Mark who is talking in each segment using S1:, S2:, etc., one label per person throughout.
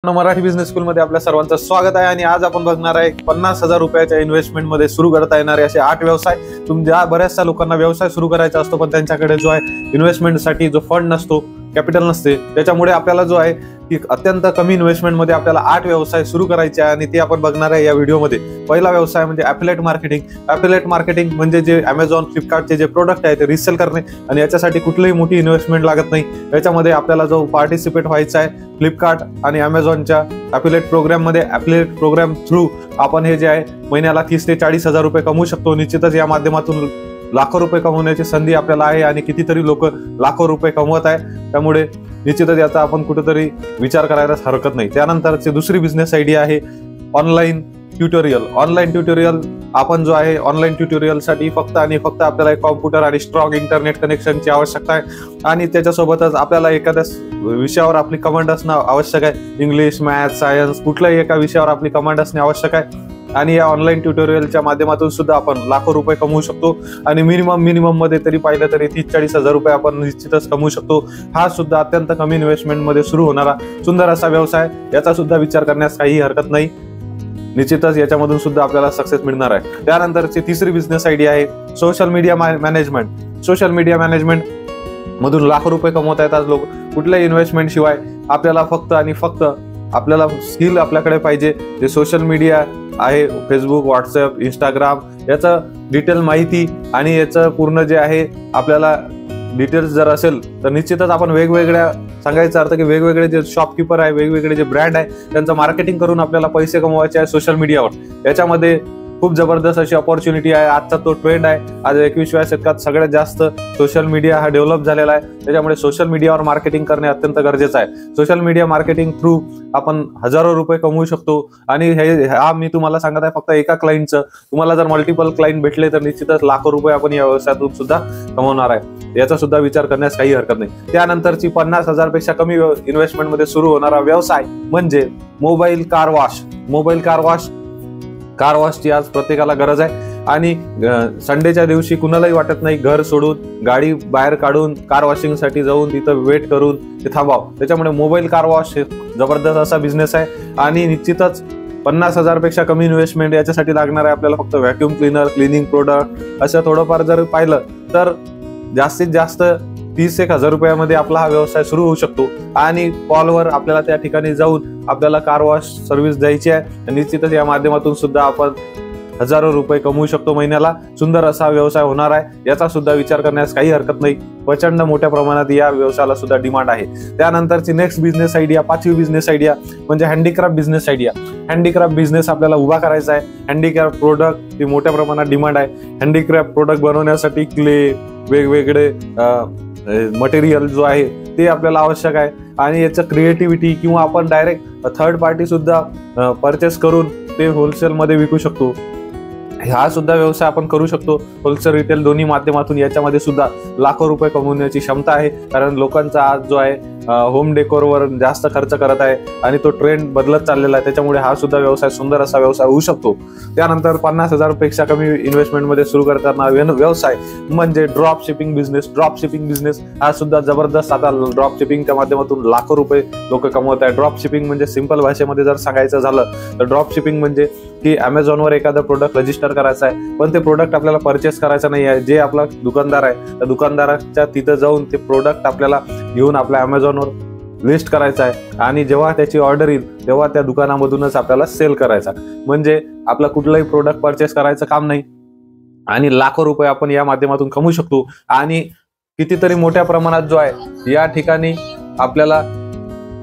S1: Marathi business school मध्ये आपल्या सर्वांचं स्वागत आहे आणि आज आपण बघणार आहे 50,000 रुपयाच्या इन्व्हेस्टमेंट मध्ये सुरू करता येणारे असे 8 व्यवसाय। तुमच्या बऱ्याचशा लोकांना व्यवसाय सुरू करायचा असतो पण त्यांच्याकडे जो आहे इन्व्हेस्टमेंटसाठी जो फंड नसतो, कॅपिटल नसते, त्याच्यामुळे आपल्याला जो आहे की अत्यंत कमी इन्व्हेस्टमेंट मध्ये आपल्याला 8 व्यवसाय सुरू करायचे आहे आणि ते आपण बघणार आहे या व्हिडिओमध्ये। पहिला व्यवसाय म्हणजे ॲफिलिएट मार्केटिंग। ॲफिलिएट मार्केटिंग म्हणजे जे Amazon, फ्लिपकार्टचे जे प्रोडक्ट आहे ते रिसेल करणे आणि याच्यासाठी कुठलीही मोठी इन्व्हेस्टमेंट लागत नाही। याच्यामध्ये आपल्याला जो पार्टिसिपेट व्हायचा आहे फ्लिपकार्ट आणि Amazonच्या ॲफिलिएट प्रोग्राम मध्ये। ॲफिलिएट प्रोग्राम थ्रू आपण हे जे आहे महिन्याला 30 ते 40,000 रुपये कमवू शकतो। निश्चितच या माध्यमातून लाखो रुपये कमवण्याची संधी आपल्याला आहे आणि कितीतरी लोक लाखो रुपये कमवत आहे, त्यामुळे निश्चितच याचा आपण कुठेतरी विचार करायला हरकत नाही। त्यानंतरची दुसरी बिझनेस आयडिया आहे ऑनलाईन ट्युटोरियल। ऑनलाईन ट्युटोरियल आपण जो आहे ऑनलाईन ट्युटोरियलसाठी फक्त आणि फक्त आपल्याला एक कॉम्प्युटर आणि स्ट्रॉंग इंटरनेट कनेक्शनची आवश्यकता आहे आणि त्याच्यासोबतच आपल्याला एखाद्या विषयावर आपली कमांड असणं आवश्यक आहे। इंग्लिश, मॅथ, सायन्स कुठल्याही एका विषयावर आपली कमांड असणे आवश्यक आहे आणि या ऑनलाईन ट्युटोरियलच्या माध्यमातून सुद्धा आपण लाखो रुपये कमवू शकतो आणि मिनिमम मध्ये तरी पाहिलं तरी 30-40,000 रुपये आपण निश्चितच कमवू शकतो। हा सुद्धा अत्यंत कमी इन्व्हेस्टमेंट मध्ये सुरू होणारा सुंदर असा व्यवसाय, याचा सुद्धा विचार करण्यास काही हरकत नाही। निश्चितच याच्यामधून सुद्धा आपल्याला सक्सेस मिळणार आहे। त्यानंतरची तिसरी बिझनेस आयडिया आहे social media management. Social media management मधून लाखो रुपये कमवता येतात लोक कुठल्याही इन्व्हेस्टमेंट शिवाय। आपल्याला फक्त आणि फक्त आपल्याला स्किल आपल्याकडे पाहिजे, जे सोशल मीडिया आहे फेसबुक, व्हॉट्सअप, इंस्टाग्राम, याचं डिटेल माहिती आणि याचं पूर्ण जे आहे आपल्याला डिटेल्स जर असेल तर निश्चितच आपण वेगवेगळ्या सांगायचा अर्थ की वेगवेगळे जे शॉपकीपर आहे, वेगवेगळे जे ब्रँड आहे त्यांचं मार्केटिंग करून आपल्याला पैसे कमवायचे आहे सोशल मीडियावर। याच्यामध्ये खूप जबरदस्त अशी अपॉर्च्युनिटी आहे। आजचा तो ट्रेंड आहे, आज 21व्या शतकात सगळ्यात जास्त सोशल मीडिया हा डेव्हलप झालेला आहे, त्याच्यामुळे सोशल मीडियावर मार्केटिंग करणे अत्यंत गरजेचं आहे। सोशल मीडिया मार्केटिंग थ्रू आपण हजारो रुपये कमवू शकतो आणि हा मी तुम्हाला सांगत आहे फक्त एका क्लायंटचं। तुम्हाला जर मल्टिपल क्लायंट भेटले तर निश्चितच लाखो रुपये आपण या व्यवसायातून सुद्धा कमवणार आहे, याचा सुद्धा विचार करण्यास काही हरकत नाही। त्यानंतरची 50,000 पेक्षा कमी इन्व्हेस्टमेंट मध्ये सुरू होणारा व्यवसाय म्हणजे mobile car wash. Mobile car वॉशची आज प्रत्येकाला गरज आहे आणि संडेच्या दिवशी कुणालाही वाटत नाही घर सोडून गाडी बाहेर काढून कार वॉशिंगसाठी जाऊन तिथं वेट करून ते थांबावं, त्याच्यामुळे मोबाईल कार वॉश जबरदस्त असा बिझनेस आहे आणि निश्चितच 50,000 पेक्षा कमी इन्व्हेस्टमेंट याच्यासाठी लागणार आहे। आपल्याला फक्त व्हॅक्यूम क्लीनर, क्लिनिंग प्रोडक्ट असं थोडंफार जर पाहिलं तर जास्तीत जास्त 30,000 रुपयामध्ये आपला हा व्यवसाय सुरू होऊ शकतो आणि कॉलवर आपल्याला त्या ठिकाणी जाऊन आपल्याला कार वॉश सर्व्हिस द्यायची आहे। निश्चितच या माध्यमातून सुद्धा आपण हजारो रुपये कमवू शकतो महिन्याला। सुंदर असा व्यवसाय होणार आहे, याचा सुद्धा विचार करण्यास काही हरकत नाही। प्रचंड मोठ्या प्रमाणात या व्यवसायाला सुद्धा डिमांड आहे। त्यानंतरची नेक्स्ट बिझनेस आयडिया, 5वी बिझनेस आयडिया म्हणजे handicraft business idea. Handicraft business आपल्याला उभा करायचा आहे। हँडीक्राफ्ट प्रोडक्ट ही मोठ्या प्रमाणात डिमांड आहे। हँडीक्राफ्ट प्रोडक्ट बनवण्यासाठी क्ले, वेगवेगळे मटेरियल जो आहे ते आपल्याला आवश्यक आहे आणि याचं क्रिएटिव्हिटी किंवा आपण डायरेक्ट थर्ड पार्टी सुद्धा परचेस करून ते होलसेल मध्ये विकू शकतो। हा सुद्धा व्यवसाय आपण करू शकतो, होलसेल रिटेल दोन्ही माध्यमातून। याच्यामध्ये सुद्धा लाखो रुपये कमवण्याची क्षमता आहे, कारण लोकांचा आज जो आहे होम डेकोरवर जास्त खर्च करत आहे आणि तो ट्रेंड बदलत चाललेला आहे, त्याच्यामुळे हा सुद्धा व्यवसाय सुंदर असा व्यवसाय होऊ शकतो। त्यानंतर 50,000 पेक्षा कमी इन्व्हेस्टमेंट मध्ये सुरू करताना व्यवसाय म्हणजे drop shipping business. Drop shipping business हा सुद्धा जबरदस्त, आता ड्रॉप शिपिंगच्या माध्यमातून लाखो रुपये लोक कमवत आहे। ड्रॉप शिपिंग म्हणजे सिंपल भाषेमध्ये जर सांगायचं झालं तर ड्रॉप शिपिंग म्हणजे की Amazonवर एखादं प्रोडक्ट रजिस्टर करायचं आहे पण ते प्रोडक्ट आपल्याला परचेस करायचं नाही आहे। जे आपला दुकानदार आहे त्या दुकानदाराच्या तिथं जाऊन ते प्रोडक्ट आपल्याला घेऊन आपल्या Amazonवर लिस्ट करायचं आहे आणि जेव्हा त्याची ऑर्डर येईल तेव्हा त्या दुकानामधूनच आपल्याला सेल करायचा, म्हणजे आपला कुठलाही प्रोडक्ट परचेस करायचं काम नाही आणि लाखो रुपये आपण या माध्यमातून कमवू शकतो। आणि कितीतरी मोठ्या प्रमाणात जो आहे या ठिकाणी आपल्याला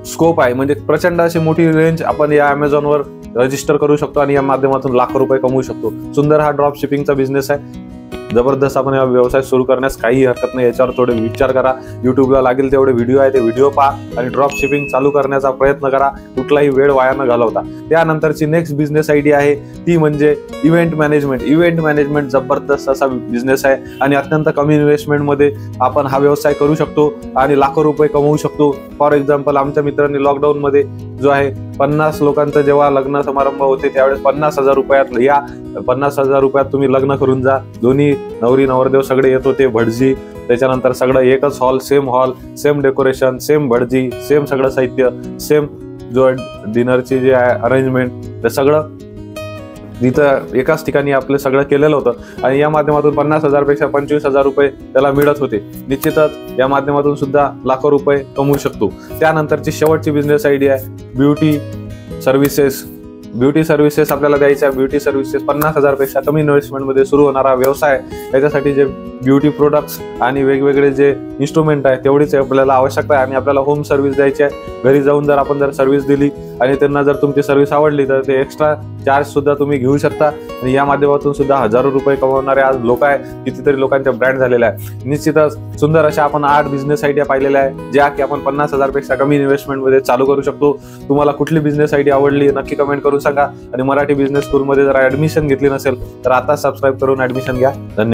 S1: स्कोप आहे, म्हणजे प्रचंड अशी मोठी रेंज आपण या Amazonवर रजिस्टर करू शकतो आणि या माध्यमातून लाखो रुपये कमवू शकतो। सुंदर हा ड्रॉप शिपिंगचा बिझनेस आहे, जबरदस्त आपण हा व्यवसाय सुरू करण्यास काही हरकत नाही। याच्यावर थोडे विचार करा, युट्यूबला लागेल तेवढे व्हिडिओ आहे ते व्हिडिओ पहा आणि ड्रॉप शिपिंग चालू करण्याचा प्रयत्न करा, कुठलाही वेळ वाया न घालवता। त्यानंतरची नेक्स्ट बिझनेस आयडिया आहे ती म्हणजे इव्हेंट मॅनेजमेंट। इव्हेंट मॅनेजमेंट जबरदस्त असा बिझनेस आहे आणि अत्यंत कमी इन्व्हेस्टमेंट मध्ये आपण हा व्यवसाय करू शकतो आणि लाखो रुपये कमवू शकतो। फॉर एक्झाम्पल आमच्या मित्रांनी लॉकडाऊन मध्ये जो आहे 50 लोकांचं जेव्हा लग्न समारंभ होते त्यावेळेस 50,000 रुपयात या 50,000 रुपयात तुम्ही लग्न करून जा। दोन्ही नवरी नवरदेव सगळे येत होते, भटजी, त्याच्यानंतर सगळं एकच हॉल, सेम डेकोरेशन, सेम भटजी, सेम सगळं साहित्य, सेम जो डिनरची जे आहे अरेंजमेंट, ते सगळं तिथं एकाच ठिकाणी आपलं सगळं केलेलं होतं आणि या माध्यमातून 50,000 पेक्षा 25,000 रुपये त्याला मिळत होते. निश्चितच या माध्यमातून सुद्धा लाखो रुपये कमवू शकतो. त्यानंतरची शेवटची बिझनेस आयडिया आहे ब्युटी सर्व्हिसेस. ब्युटी सर्व्हिसेस आपल्याला द्यायच्या. ब्युटी सर्व्हिसेस 50,000 पेक्षा कमी इन्व्हेस्टमेंटमध्ये सुरू होणारा व्यवसाय. त्याच्यासाठी जे ब्युटी प्रोडक्ट्स आणि वेगवेगळे जे इन्स्ट्रुमेंट आहे तेवढीच आपल्याला आवश्यकता आहे आणि आपल्याला होम सर्व्हिस द्यायची आहे. घरी जाऊन जर आपण सर्व्हिस दिली आणि त्यांना जर तुमची सर्व्हिस आवडली तर ते एक्स्ट्रा चार्ज सुद्धा तुम्ही घेऊ शकता आणि या माध्यमातून सुद्धा हजारो रुपये कमवणारे आज लोक आहे. कितीतरी लोकांच्या ब्रँड झालेल्या आहे. निश्चितच सुंदर अशा आपण 8 बिझनेस आयडिया पाहिलेल्या आहे ज्या की आपण 50,000 पेक्षा कमी इन्व्हेस्टमेंटमध्ये चालू करू शकतो. तुम्हाला कुठली बिझनेस आयडिया आवडली नक्की कमेंट करून सांगा आणि मराठी बिझनेस स्कूलमध्ये जर ऍडमिशन घेतली नसेल तर आता सबस्क्राईब करून ऍडमिशन घ्या. धन्यवाद.